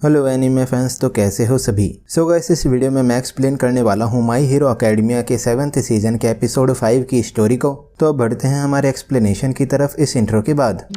Hello anime fans, तो कैसे हो सभी। सो गाइस, इस वीडियो में मैं एक्सप्लेन करने वाला हूँ माई हीरो अकेडमिया के 7th सीजन के एपिसोड 5 की स्टोरी को। तो अब बढ़ते हैं हमारे एक्सप्लेनेशन की तरफ इस इंट्रो के बाद।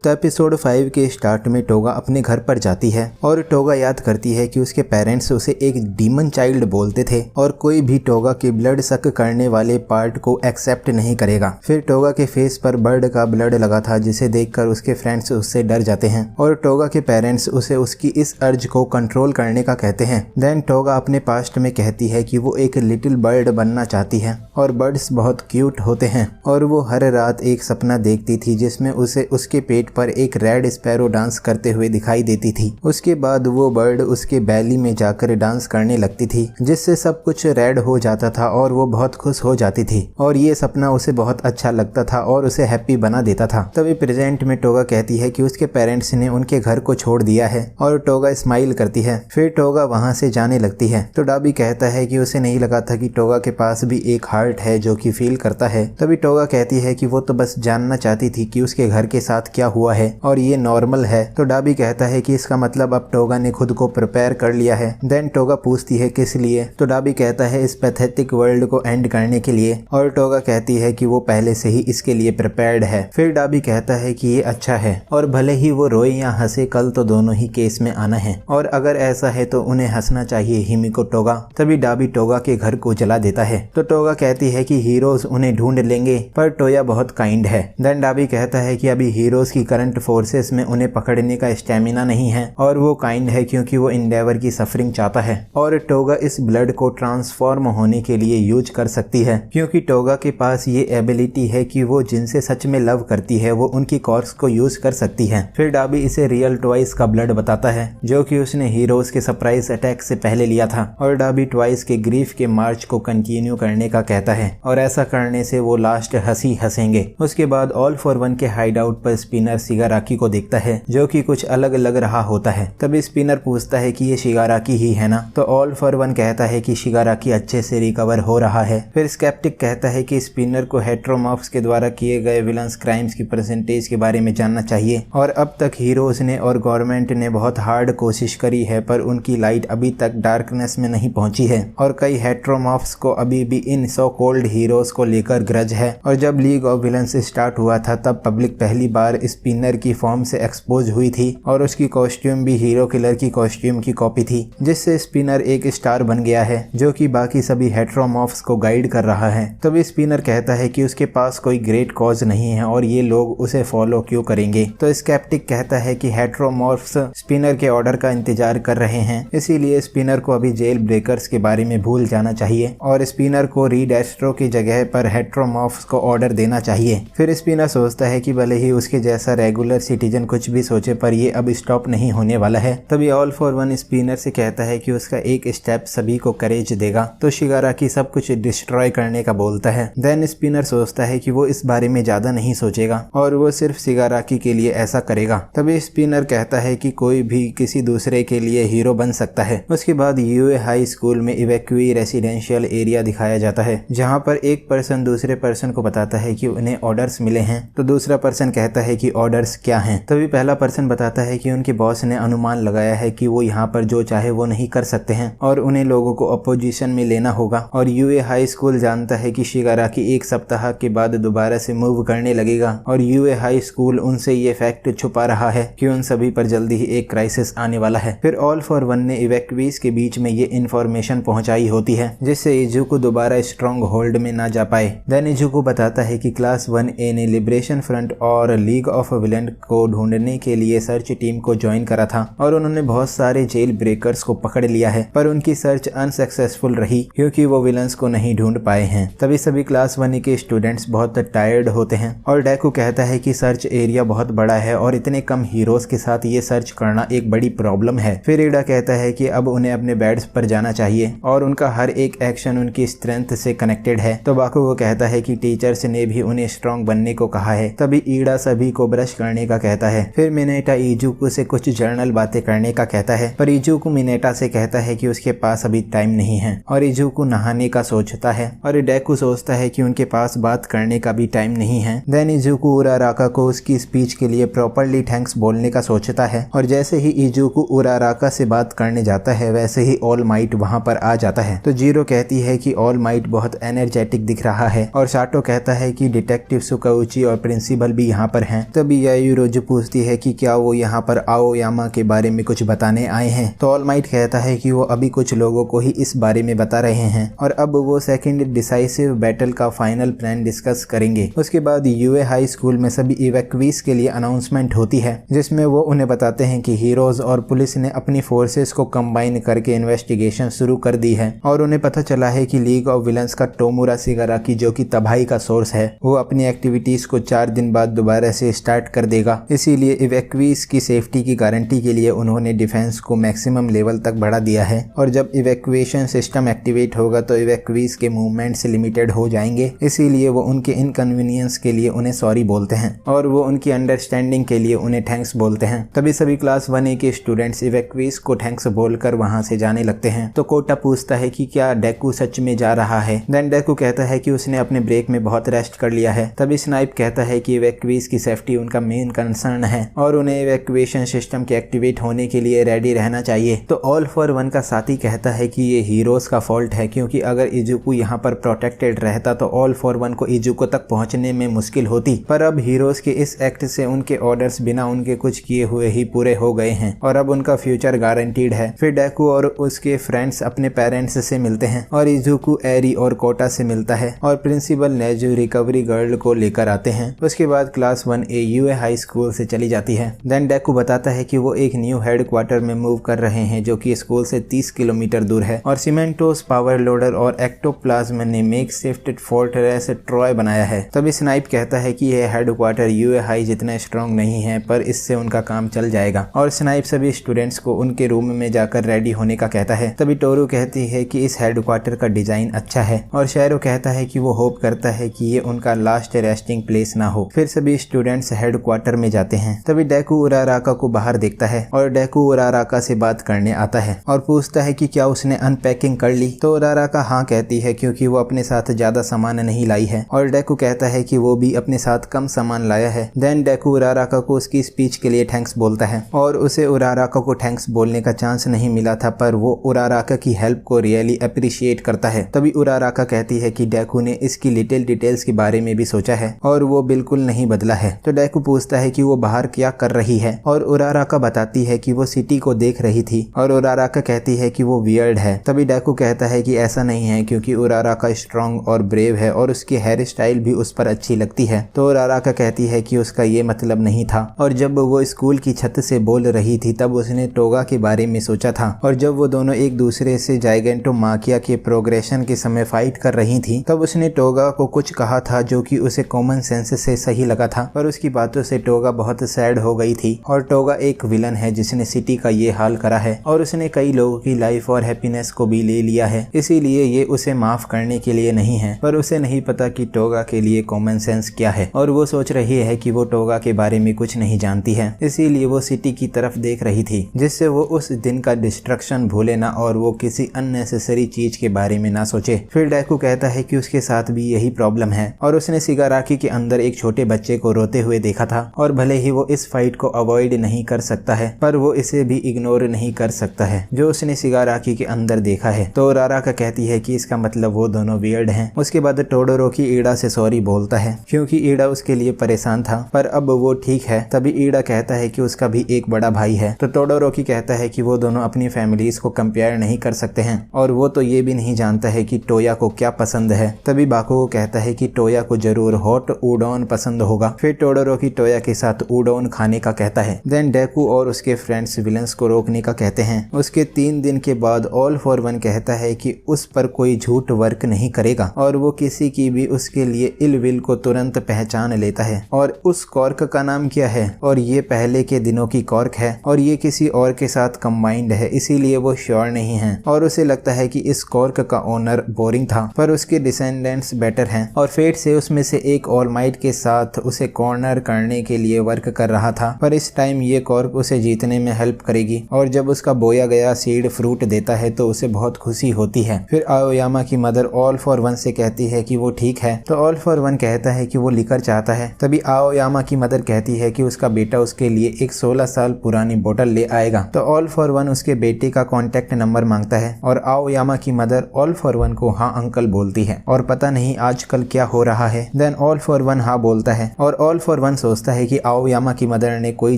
तो एपिसोड 5 के स्टार्ट में टोगा अपने घर पर जाती है और टोगा याद करती है कि उसके पेरेंट्स उसे एक डीमन चाइल्ड बोलते थे और कोई भी टोगा के ब्लड सक करने वाले पार्ट को एक्सेप्ट नहीं करेगा। फिर टोगा के फेस पर बर्ड का ब्लड लगा था, जिसे देखकर उसके फ्रेंड्स उससे डर जाते हैं और टोगा के पेरेंट्स उसे उसकी इस अर्ज को कंट्रोल करने का कहते हैं। देन टोगा अपने पास्ट में कहती है कि वो एक लिटिल बर्ड बनना चाहती है और बर्ड्स बहुत क्यूट होते हैं और वो हर रात एक सपना देखती थी जिसमें उसे उसके पेट पर एक रेड स्पैरो डांस करते हुए दिखाई देती थी। उसके बाद वो बर्ड उसके बैली में जाकर डांस करने लगती थी, जिससे सब कुछ रेड हो जाता था और वो बहुत खुश हो जाती थी और ये सपना उसे बहुत अच्छा लगता था और उसे हैप्पी बना देता था। तभी प्रेजेंट में टोगा कहती है कि उसके पेरेंट्स ने उनके घर को छोड़ दिया है और टोगा स्माइल करती है। फिर टोगा वहां से जाने लगती है तो डाबी कहता है कि उसे नहीं लगा था कि टोगा के पास भी एक हार्ट है जो कि फील करता है। तभी टोगा कहती है कि वो तो बस जानना चाहती थी कि उसके घर के साथ क्या हुआ है और ये नॉर्मल है। तो डाबी कहता है कि इसका मतलब अब टोगा ने खुद को प्रिपेयर कर लिया है। देन टोगा पूछती है किस लिए, तो डाबी कहता है इस पैथेटिक वर्ल्ड को एंड करने के लिए और टोगा कहती है कि वो पहले से ही इसके लिए प्रिपेयर्ड है। फिर डाबी कहता है कि ये अच्छा है और भले ही वो रोए या हंसे, कल तो दोनों ही केस में आना है और अगर ऐसा है तो उन्हें हंसना चाहिए हिमिको टोगा। तभी डाबी टोगा के घर को जला देता है तो टोगा कहती है कि हीरोज उन्हें ढूंढ लेंगे, पर टोया बहुत काइंड है। देन डाबी कहता है कि अभी हीरोज की करंट फोर्सेस में उन्हें पकड़ने का स्टेमिना नहीं है और वो काइंड है क्योंकि वो इंडेवर की सफरिंग चाहता है और टोगा इस ब्लड को ट्रांसफॉर्म होने के लिए यूज कर सकती है क्योंकि टोगा के पास ये एबिलिटी है कि वो जिनसे सच में लव करती है वो उनकी कॉर्स को यूज कर सकती है। फिर डाबी इसे रियल ट्वाइस का ब्लड बताता है जो कि उसने हीरोज के सरप्राइज अटैक से पहले लिया था और डाबी ट्वाइस के ग्रीफ के मार्च को कंटिन्यू करने का कहता है और ऐसा करने से वो लास्ट हंसी हंसेंगे। उसके बाद ऑल फॉर वन के हाइड आउट पर स्पिनर शिगाराकी को देखता है जो कि कुछ अलग लग रहा होता है। तभी स्पिनर पूछता है कि ये शिगाराकी ही है ना, तो ऑल फॉर वन कहता है कि शिगाराकी अच्छे से रिकवर हो रहा है। फिर स्केप्टिक कहता है कि स्पिनर को हेट्रोमॉर्फ्स के द्वारा किए गए विलन्स क्राइम्स की परसेंटेज के बारे में जानना चाहिए और अब तक हीरोज ने और गवर्नमेंट ने बहुत हार्ड कोशिश करी है पर उनकी लाइट अभी तक डार्कनेस में नहीं पहुंची है और कई हेट्रोमॉर्फ्स को अभी भी इन सो कोल्ड हीरोज को लेकर ग्रज है। और जब लीग ऑफ विलन्स स्टार्ट हुआ था तब पब्लिक पहली बार स्पिनर की फॉर्म से एक्सपोज हुई थी और उसकी कॉस्ट्यूम भी हीरो किलर की कॉस्ट्यूम की कॉपी थी, जिससे स्पिनर एक स्टार बन गया है जो कि बाकी सभी हेट्रोमॉर्फ्स को गाइड कर रहा है। तभी स्पिनर कहता है कि उसके पास कोई ग्रेट कॉज नहीं है और ये लोग उसे फॉलो क्यों करेंगे। तो स्केप्टिक कहता है कि हेट्रोमॉर्फ्स स्पिनर के ऑर्डर का इंतजार कर रहे हैं, इसीलिए स्पिनर को अभी जेल ब्रेकर्स के बारे में भूल जाना चाहिए और स्पिनर को रीड एस्ट्रो की जगह पर हेट्रोमॉर्फ्स को ऑर्डर देना चाहिए। फिर स्पिनर सोचता है कि भले ही उसके जैसा रेगुलर सिटीजन कुछ भी सोचे पर ये अब स्टॉप नहीं होने वाला है। तभी ऑल फॉर वन स्पिनर से कहता है कि उसका एक स्टेप सभी को करेज देगा, तो शिगाराकी सब कुछ डिस्ट्रॉय करने का बोलता है। देन स्पिनर सोचता है कि वो इस बारे में ज्यादा नहीं सोचेगा और वो सिर्फ शिगाराकी के लिए ऐसा करेगा। तभी स्पिनर कहता है कि कोई भी किसी दूसरे के लिए हीरो बन सकता है। उसके बाद यूए हाई स्कूल में इवैक्यूई रेसिडेंशियल एरिया दिखाया जाता है जहाँ पर एक पर्सन दूसरे पर्सन को बताता है कि उन्हें ऑर्डर्स मिले हैं, तो दूसरा पर्सन कहता है कि ऑर्डर्स क्या हैं। तभी पहला पर्सन बताता है कि उनके बॉस ने अनुमान लगाया है कि वो यहाँ पर जो चाहे वो नहीं कर सकते हैं और उन्हें लोगों को अपोजिशन में लेना होगा और यूए हाई स्कूल जानता है कि शिगाराकी एक सप्ताह के बाद दोबारा से मूव करने लगेगा और यूए हाई स्कूल उनसे ये फैक्ट छुपा रहा है कि उन सभी पर जल्दी ही एक क्राइसिस आने वाला है। फिर ऑल फॉर वन ने इवैक्यूईज के बीच में ये इन्फॉर्मेशन पहुंचाई होती है जिससे इजुको दोबारा स्ट्रॉन्ग होल्ड में ना जा पाए। देन इजुको बताता है कि क्लास 1A ने लिबरेशन फ्रंट और लीग ऑफ विलन को ढूंढने के लिए सर्च टीम को ज्वाइन करा था और उन्होंने बहुत सारे जेल ब्रेकर्स को पकड़ लिया है, पर उनकी सर्च अनसक्सेसफुल रही क्योंकि वो विलन्स को नहीं ढूंढ पाए हैं। तभी सभी क्लास 1 के स्टूडेंट्स बहुत टायर्ड होते हैं और डेकू कहता है कि सर्च एरिया बहुत बड़ा है और इतने कम हीरोज के साथ ये सर्च करना एक बड़ी प्रॉब्लम है। फिर इडा कहता है कि अब उन्हें अपने बेड्स पर जाना चाहिए और उनका हर एक एक्शन उनकी स्ट्रेंथ से कनेक्टेड है। तो बाकुगो कहता है कि टीचर्स ने भी उन्हें स्ट्रॉन्ग बनने को कहा है। तभी ईडा सभी को ब्रश ब्रश करने का कहता है। फिर मिनेटा इजुको से कुछ जर्नल बातें करने का कहता है, पर इजुको मिनेटा से कहता है कि उसके पास अभी टाइम नहीं है और इजुको नहाने का सोचता है और डेकू सोचता है कि उनके पास बात करने का भी टाइम नहीं है। देन इजुको उराराका को उसकी स्पीच के लिए प्रॉपरली थैंक्स बोलने का सोचता है और जैसे ही इजुको उराराका से बात करने जाता है वैसे ही ऑल माइट वहां पर आ जाता है। तो जीरो कहती है कि ऑल माइट बहुत एनर्जेटिक दिख रहा है और साटो कहता है कि डिटेक्टिव सुकाउची और प्रिंसिपल भी यहाँ पर हैं। तभी यायूरोजू पूछती है कि क्या वो यहाँ पर आओयामा के बारे में कुछ बताने आए हैं। तो ऑल माइट कहता है कि वो अभी कुछ लोगों को ही इस बारे में बता रहे हैं और अब वो सेकंड डिसाइसिव बैटल का फाइनल प्लान डिस्कस करेंगे। उसके बाद यूए हाई स्कूल में सभी इवैक्यूएस के लिए अनाउंसमेंट होती है जिसमें वो उन्हें बताते हैं कि हीरोज और पुलिस ने अपनी फोर्सेस को कंबाइन करके इन्वेस्टिगेशन शुरू कर दी है और उन्हें पता चला है कि लीग ऑफ विलन्स का टोमुरा शिगाराकी जो कि तबाही का सोर्स है वो अपनी एक्टिविटीज को 4 दिन बाद दोबारा से स्टार्ट कर देगा। इसीलिए इवैक्यूएस की सेफ्टी की गारंटी के लिए उन्होंने डिफेंस को मैक्सिमम लेवल तक बढ़ा दिया है और जब इवैक्यूएशन सिस्टम एक्टिवेट होगा तो इवैक्यूएस के मूवमेंट्स लिमिटेड हो जाएंगे। इसीलिए वो उनके इनकन्वीनियंस के लिए उन्हें सॉरी बोलते हैं और वो उनकी अंडरस्टैंडिंग के लिए उन्हें थैंक्स बोलते हैं। तभी सभी क्लास 1A के स्टूडेंट्स इवैक्यूएस को थैंक्स बोलकर वहां से जाने लगते हैं। तो कोटा पूछता है कि क्या डेकू सच में जा रहा है। देन डेकू कहता है कि उसने अपने ब्रेक में बहुत रेस्ट कर लिया है। तभी स्नाइप कहता है कि इवैक्यूएस की सेफ्टी उनका मेन कंसर्न है और उन्हें इवैक्यूएशन सिस्टम के एक्टिवेट होने के लिए रेडी रहना चाहिए। तो ऑल फॉर वन का साथी कहता है कि ये हीरोज का फॉल्ट है क्योंकि अगर इजुको यहाँ पर प्रोटेक्टेड रहता तो ऑल फॉर वन को इजुको तक पहुंचने में मुश्किल होती, पर अब हीरोज के इस एक्ट से उनके ऑर्डर्स बिना उनके कुछ किए हुए ही पूरे हो गए हैं और अब उनका फ्यूचर गारंटीड है। फिर डेकू और उसके फ्रेंड्स अपने पेरेंट्स से मिलते हैं और इजुको एरी और कोटा से मिलता है और प्रिंसिपल नेजू रिकवरी गर्ल को लेकर आते हैं। उसके बाद class 1A UA high school से चली जाती है। देन डेकू बताता है कि वो एक न्यू हेडक्वार्टर में मूव कर रहे हैं जो कि स्कूल से 30 किलोमीटर दूर है और सीमेंटोस पावर लोडर और एक्टोप्लाज्म ने मेक शिफ्टेड फोर्ट्रेस ट्रॉय बनाया है। तभी स्नाइप कहता है कि यह हेडक्वार्टर यूए हाई जितना स्ट्रॉन्ग नहीं है पर इससे उनका काम चल जाएगा और स्नाइप सभी स्टूडेंट्स को उनके रूम में जाकर रेडी होने का कहता है। तभी टोरू कहती है कि इस हेडक्वार्टर का डिजाइन अच्छा है और शैरो कहता है कि वो होप करता है कि ये उनका लास्ट रेस्टिंग प्लेस ना हो। फिर सभी स्टूडेंट्स हेडक्वार्टर में जाते हैं। तभी डेकू उराराका को बाहर देखता है और डेकू उराराका से बात करने आता है और पूछता है कि क्या उसने अनपैकिंग कर ली। तो उराराका हाँ कहती है क्योंकि वो अपने साथ ज्यादा सामान नहीं लाई है और डेकू कहता है कि वो भी अपने साथ कम सामान लाया है। देन डेकू उराराका को उसकी स्पीच के लिए थैंक्स बोलता है और उसे उराराका को थैंक्स बोलने का चांस नहीं मिला था पर वो उराराका की हेल्प को रियली अप्रिशिएट करता है। तभी उराराका कहती है कि डेकू ने इसकी लिटिल डिटेल्स के बारे में भी सोचा है और वो बिल्कुल नहीं बदला है। तो डेकू पूछता है कि वो बाहर क्या कर रही है और उराराका बताती है कि वो सिटी को देख रही थी और उराराका कहती है कि वो वियर्ड है। तभी डेकू कहता है कि ऐसा नहीं है क्योंकि उराराका स्ट्रॉन्ग और ब्रेव है और उसकी हेयर स्टाइल भी उस पर अच्छी लगती है। तो उराराका कहती है कि उसका ये मतलब नहीं था और जब वो स्कूल की छत से बोल रही थी तब उसने टोगा के बारे में सोचा था और जब वो दोनों एक दूसरे से जाइगेंटोमाकिया के प्रोग्रेशन के समय फाइट कर रही थी तब उसने टोगा को कुछ कहा था जो कि उसे कॉमन सेंस से सही लगा था पर उसकी बातों से टोगा बहुत सैड हो गई थी और टोगा एक विलन है जिसने सिटी का ये हाल करा है और उसने कई लोगों की लाइफ और हैप्पीनेस को भी ले लिया है, इसीलिए ये उसे माफ करने के लिए नहीं है। पर उसे नहीं पता कि टोगा के लिए कॉमन सेंस क्या है और वो सोच रही है कि वो टोगा के बारे में कुछ नहीं जानती है, इसीलिए वो सिटी की तरफ देख रही थी जिससे वो उस दिन का डिस्ट्रक्शन भूले ना और वो किसी अननेसेसरी चीज के बारे में ना सोचे। फिर डेकू कहता है कि उसके साथ भी यही प्रॉब्लम है और उसने शिगाराकी के अंदर एक छोटे बच्चे को रोते हुए देखा था और भले ही वो इस फाइट को अवॉइड नहीं कर सकता है पर वो इसे भी इग्नोर नहीं कर सकता है जो उसने शिगाराकी के अंदर देखा है। तो उराराका कहती है कि इसका मतलब वो दोनों वियर्ड हैं। उसके बाद टोडोरोकी ईडा से सॉरी बोलता है क्योंकि ईडा उसके लिए परेशान था पर अब वो ठीक है। तभी ईडा कहता है कि उसका भी एक बड़ा भाई है। तो टोडोरोकी कहता है कि वो दोनों अपनी फैमिलीज को कंपेयर नहीं कर सकते हैं और वो तो ये भी नहीं जानता है कि टोया को क्या पसंद है। तभी बाकुगो कहता है कि टोया को जरूर हॉट उडोन पसंद होगा। फिर टोडोरोकी टोया के साथ उडोन खाने का कहता है। देन डेकू और उसके फ्रेंड्स विलन्स को रोकने का कहते हैं। उसके 3 दिन के बाद ऑल फॉर वन कहता है कि उस पर कोई झूठ वर्क नहीं करेगा और वो किसी की भी उसके लिए इल विल को तुरंत पहचान लेता है। और उस कॉर्क का नाम क्या है और ये पहले के दिनों की कॉर्क है और ये किसी और के साथ कंबाइंड है, इसीलिए वो श्योर नहीं है और उसे लगता है कि इस कॉर्क का ओनर बोरिंग था पर उसके डिसेंडेंट्स बेटर हैं और फेट से उसमें से एक ऑल माइट के साथ उसे कॉर्नर करने के लिए वर्क कर रहा था, पर इस टाइम ये कॉर्क उसे जीतने में हेल्प करेगी और जब उसका बोया गया सीड फ्रूट देता है तो उसे बहुत खुशी होती है। फिर आओयामा की मदर ऑल फॉर वन से कहती है कि वो ठीक है, तो ऑल फॉर वन कहता है कि वो लिकर चाहता है। तभी आओयामा की मदर कहती है कि उसका बेटा उसके लिए एक 16 साल पुरानी बोतल ले आएगा। तो ऑल फॉर वन उसके बेटे का कॉन्टेक्ट नंबर मांगता है और आओयामा की मदर ऑल फॉर वन को हाँ अंकल बोलती है और पता नहीं आजकल क्या हो रहा है। देन ऑल फॉर वन हाँ बोलता है और ऑल फॉर वन सोचता है कि आओयामा की मदर ने कोई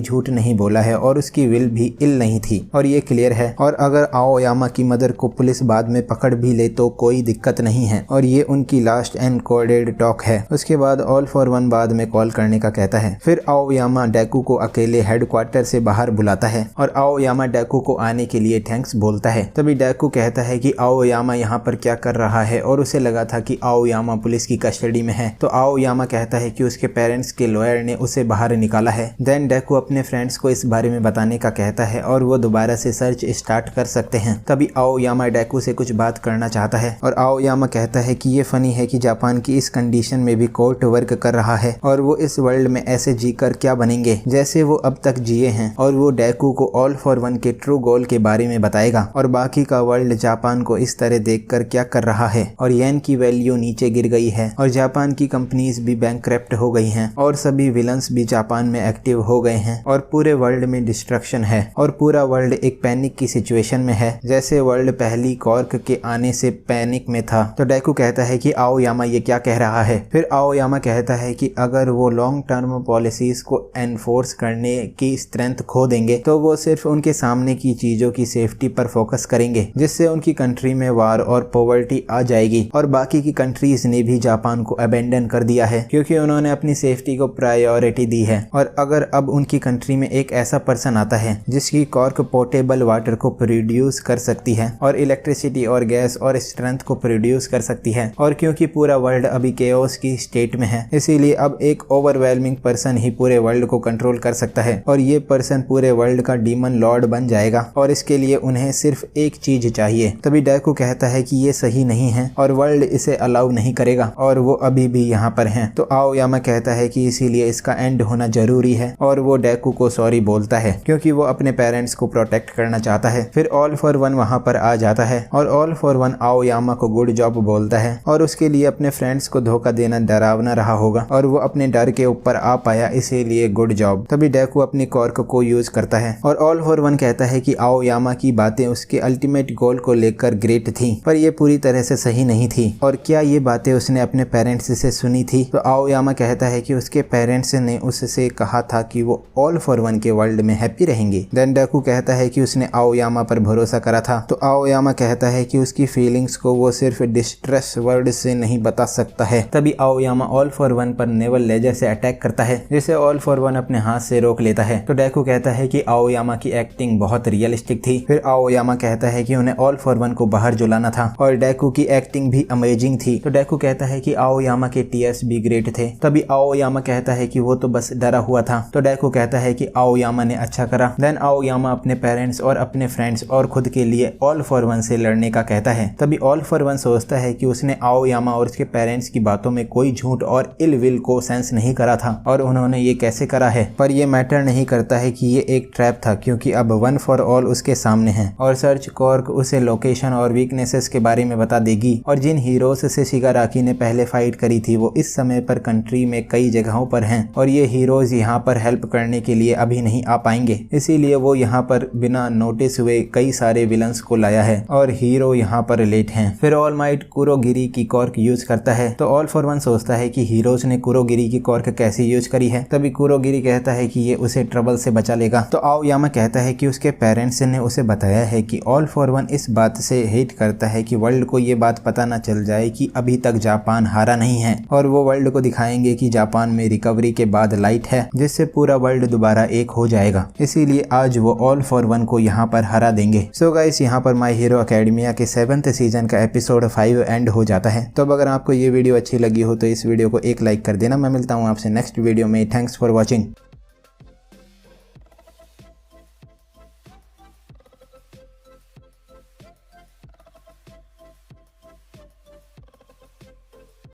झूठ नहीं बोला है और उसकी विल भी इल नहीं थी और ये क्लियर है। और अगर आओयामा की मदर को पुलिस बाद में पकड़ भी ले तो कोई दिक्कत नहीं है और ये उनकी लास्ट एंड कोडेड टॉक है। उसके बाद ऑल फॉर वन बाद में कॉल करने का कहता है। फिर आओयामा डेकू को अकेले हेडक्वार्टर से बाहर बुलाता है और आओयामा डेकू को आने के लिए थैंक्स बोलता है। तभी डेकू कहता है कि आओयामा यहाँ पर क्या कर रहा है और उसे लगा था कि आओयामा पुलिस की कस्टडी में है। तो आओयामा कहता है कि उसके पेरेंट्स के लॉयर ने उसे बाहर निकाला है। देन डेकू अपने फ्रेंड्स को इस बारे में बताने का कहता है और वो दोबारा से सर्च स्टार्ट कर सकते हैं। तभी आओयामा डेकू से कुछ बात करना चाहता है और आओयामा कहता है कि ये फनी है कि जापान की इस कंडीशन में भी कोर्ट वर्क कर रहा है और वो इस वर्ल्ड में ऐसे जीकर क्या बनेंगे जैसे वो अब तक जिए हैं। और वो डेकू को ऑल फॉर वन के ट्रू गोल के बारे में बताएगा और बाकी का वर्ल्ड जापान को इस तरह देखकर क्या कर रहा है और येन की वैल्यू नीचे गिर गई है और जापान की कंपनीज भी बैंकक्रप्ट हो गई हैं और सभी विलन्स भी जापान में एक्टिव हो गए हैं और पूरे वर्ल्ड में डिस्ट्रक्शन है और पूरा वर्ल्ड एक पैनिक की सिचुएशन में है जैसे वर्ल्ड पहली कॉर्क के आने से पैनिक में था। तो डेकू कहता है कि आओयामा ये क्या कह रहा है। फिर आओयामा कहता है कि अगर वो लॉन्ग टर्म पॉलिसीज को एनफोर्स करने की स्ट्रेंथ खो देंगे तो वो सिर्फ उनके सामने की चीजों की सेफ्टी पर फोकस करेंगे जिससे उनकी कंट्री में वार और पॉवर्टी आ जाएगी और बाकी की कंट्रीज ने भी जापान को अबेंडन कर दिया है क्योंकि उन्होंने अपनी सेफ्टी को प्रायोरिटी दी है। और अगर अब उनकी कंट्री में एक ऐसा पर्सन आता है जिसकी कॉर्क पोर्टेबल वाटर को प्रोड्यूस कर सकती है और इलेक्ट्रिसिटी और गैस और स्ट्रेंथ को प्रोड्यूस कर सकती है और क्योंकि पूरा वर्ल्ड अभी केओस की स्टेट में है इसीलिए अब एक ओवरवेलमिंग पर्सन ही पूरे वर्ल्ड को कंट्रोल कर सकता है और ये पर्सन पूरे वर्ल्ड का डीमन लॉर्ड बन जाएगा और इसके लिए उन्हें सिर्फ एक चीज चाहिए। तभी डेकू कहता है कि ये सही नहीं है और वर्ल्ड इसे अलाउ नहीं करेगा और वो अभी भी यहाँ पर हैं। तो आओयामा कहता है कि इसीलिए इसका एंड होना जरूरी है और वो डेकू को सॉरी बोलता है क्योंकि वो अपने पेरेंट्स को प्रोटेक्ट करना चाहता है। फिर ऑल फॉर वन वहाँ पर आ जाता है और ऑल फॉर वन आओयामा को गुड जॉब बोलता है और उसके लिए अपने फ्रेंड्स को धोखा देना डरावना रहा होगा और वो अपने डर के ऊपर आ पाया इसीलिए गुड जॉब। तभी डेकू अपनी कॉर्क को यूज करता है और ऑल फॉर वन कहता है कि आओयामा की बातें उसके अल्टीमेट गोल को लेकर ग्रेट थी पर ये पूरी तरह से सही नहीं थी और क्या ये बातें उसने अपने पेरेंट्स से सुनी थी। तो आओयामा कहता है कि उसके पेरेंट्स ने उससे कहा था कि वो ऑल फॉर वन के वर्ल्ड में हैप्पी रहेंगे। देन डेकू कहता है कि उसने आओयामा पर भरोसा करा था। तो आओयामा कहता है कि उसकी फीलिंग्स को वो सिर्फ डिस्ट्रेस वर्ड से नहीं बता सकता है। तभी आओयामा ऑल फॉर वन पर नेवल लेजर से अटैक करता है जिसे ऑल फॉर वन अपने हाथ से रोक लेता है। तो डेकू कहता है कि आओयामा की एक्टिंग बहुत रियलिस्टिक थी। फिर आओयामा कहता है कि उन्हें ऑल फॉर वन को बाहर जुलाना था और डेकू की एक्टिंग भी अमेजिंग थी। तो डेकू कहता है कि आओयामा के टीयर्स भी ग्रेट थे। तभी आओयामा कहता है कि वो तो बस डरा हुआ था। तो डेकू कहता है कि आओयामा ने अच्छा करा। देन आओयामा अपने पेरेंट्स और अपने फ्रेंड्स और खुद के लिए ऑल फॉर वन से लड़ने का कहता है। तभी ऑल फॉर वन सोचता है कि उसने आओयामा और उसके पेरेंट्स की बातों में कोई झूठ और इल विल को सेंस नहीं करा था और उन्होंने ये कैसे करा है, पर ये मैटर नहीं करता है कि ये एक ट्रैप था क्योंकि अब वन फॉर ऑल उसके सामने है और सर्च कॉर्क उसे लोकेशन और वीकनेसेस के बारे में बता देगी और जिन हीरोज से शिगाराकी ने पहले फाइट करी थी वो इस समय पर कंट्री में कई जगहों पर हैं और ये हीरोज यहाँ पर हेल्प करने के लिए अभी नहीं आ पाएंगे इसीलिए वो यहाँ पर बिना नोटिस हुए कई सारे विलन्स को लाया है और हीरो यहाँ पर लेट हैं। फिर ऑल माइट कुरोगिरी की कॉर्क यूज करता है। तो ऑल फॉर वन सोचता है कि हीरोज ने कुरोगिरी की कॉर्क कैसे यूज करी है। तभी कुरोगिरी कहता है कि ये उसे ट्रबल से बचा लेगा। तो आओयामा कहता है कि उसके पेरेंट्स ने उसे बताया है कि ऑल फॉर वन इस बात से हेट करता है कि वर्ल्ड को ये बात पता ना चल जाए कि अभी तक जापान हारा नहीं है और वो वर्ल्ड को दिखाएंगे कि जापान में रिकवरी के बाद लाइट है जिससे पूरा वर्ल्ड दोबारा एक हो जाएगा। इसीलिए आज वो ऑल फॉर वन को यहाँ पर हरा देंगे। सो गाइस यहाँ पर माय हीरो एकेडमिया के 7th सीजन का एपिसोड 5 एंड हो जाता है। तो अगर आपको ये वीडियो अच्छी लगी हो तो इस वीडियो को एक लाइक कर देना। मैं मिलता हूँ आपसे नेक्स्ट वीडियो में। Thanks for watching.